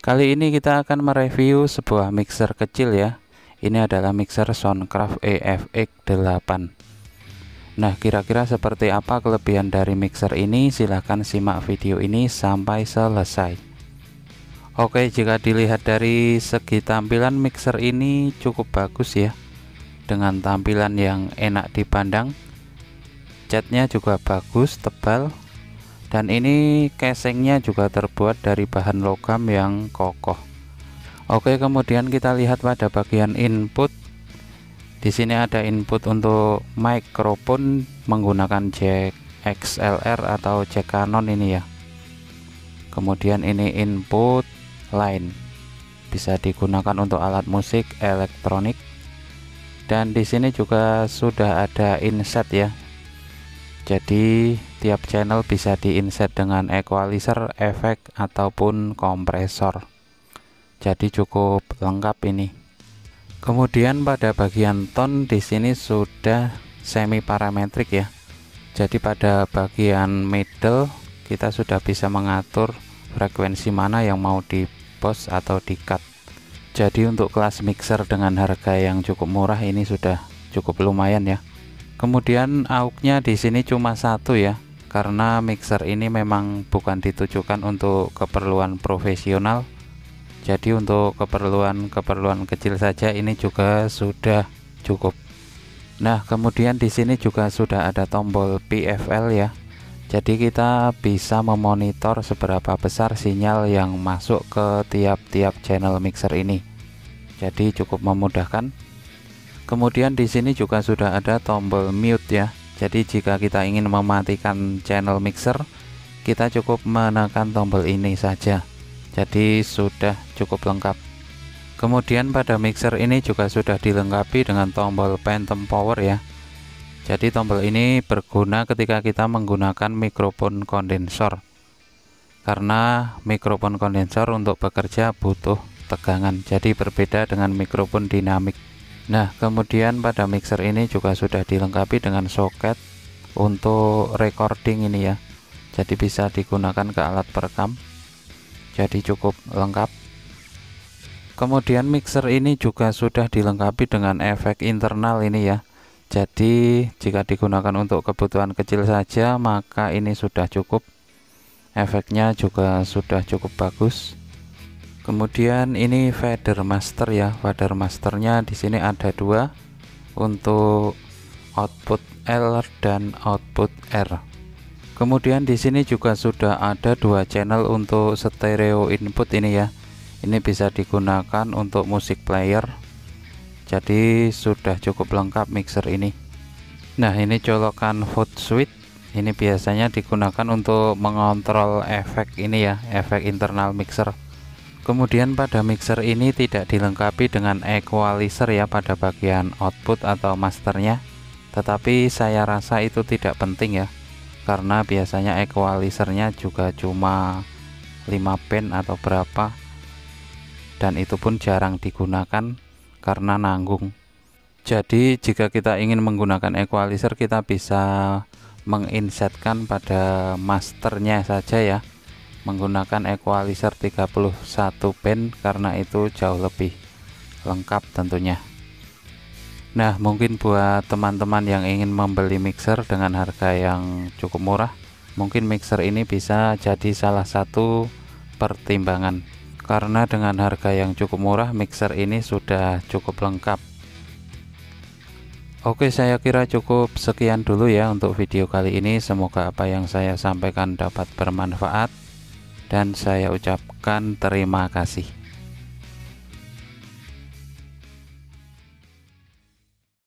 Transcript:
Kali ini kita akan mereview sebuah mixer kecil ya. Ini adalah mixer Soundcraft EFX 8. Nah, kira-kira seperti apa kelebihan dari mixer ini? Silahkan simak video ini sampai selesai. Oke, jika dilihat dari segi tampilan, mixer ini cukup bagus ya, dengan tampilan yang enak dipandang. Catnya juga bagus, tebal, dan ini casingnya juga terbuat dari bahan logam yang kokoh. Oke, kemudian kita lihat pada bagian input. Di sini ada input untuk mikrofon menggunakan jack XLR atau jack Canon ini ya. Kemudian ini input line, bisa digunakan untuk alat musik elektronik. Dan di sini juga sudah ada inset ya. Jadi tiap channel bisa di-inset dengan equalizer, efek ataupun kompresor. Jadi cukup lengkap ini. Kemudian pada bagian tone di sini sudah semi parametrik ya. Jadi pada bagian middle kita sudah bisa mengatur frekuensi mana yang mau di pause atau di cut. Jadi untuk kelas mixer dengan harga yang cukup murah ini sudah cukup lumayan ya. Kemudian AUX-nya di sini cuma satu ya, karena mixer ini memang bukan ditujukan untuk keperluan profesional. Jadi untuk keperluan kecil saja ini juga sudah cukup. Nah, kemudian di sini juga sudah ada tombol PFL ya. Jadi kita bisa memonitor seberapa besar sinyal yang masuk ke tiap-tiap channel mixer ini. Jadi cukup memudahkan. Kemudian di sini juga sudah ada tombol mute ya. Jadi jika kita ingin mematikan channel mixer, kita cukup menekan tombol ini saja. Jadi sudah cukup lengkap. Kemudian pada mixer ini juga sudah dilengkapi dengan tombol phantom power ya. Jadi tombol ini berguna ketika kita menggunakan mikrofon kondensor. Karena mikrofon kondensor untuk bekerja butuh tegangan. Jadi berbeda dengan mikrofon dinamik. Nah, kemudian pada mixer ini juga sudah dilengkapi dengan soket untuk recording ini ya. Jadi bisa digunakan ke alat perekam. Jadi cukup lengkap. Kemudian mixer ini juga sudah dilengkapi dengan efek internal ini ya. Jadi jika digunakan untuk kebutuhan kecil saja, maka ini sudah cukup. Efeknya juga sudah cukup bagus. Kemudian ini fader master ya. Fader masternya di sini ada dua, untuk output L dan output R. Kemudian di sini juga sudah ada dua channel untuk stereo input ini ya. Ini bisa digunakan untuk musik player. Jadi sudah cukup lengkap mixer ini. Nah, ini colokan foot switch. Ini biasanya digunakan untuk mengontrol efek ini ya, efek internal mixer. Kemudian pada mixer ini tidak dilengkapi dengan equalizer ya pada bagian output atau masternya. Tetapi saya rasa itu tidak penting ya, karena biasanya equalizernya juga cuma 5 band atau berapa, dan itu pun jarang digunakan karena nanggung. Jadi jika kita ingin menggunakan equalizer, kita bisa menginsetkan pada masternya saja ya, menggunakan equalizer 31 band, karena itu jauh lebih lengkap tentunya. Nah, mungkin buat teman-teman yang ingin membeli mixer dengan harga yang cukup murah, mungkin mixer ini bisa jadi salah satu pertimbangan. Karena dengan harga yang cukup murah, mixer ini sudah cukup lengkap. Oke, saya kira cukup sekian dulu ya untuk video kali ini. Semoga apa yang saya sampaikan dapat bermanfaat, dan saya ucapkan terima kasih.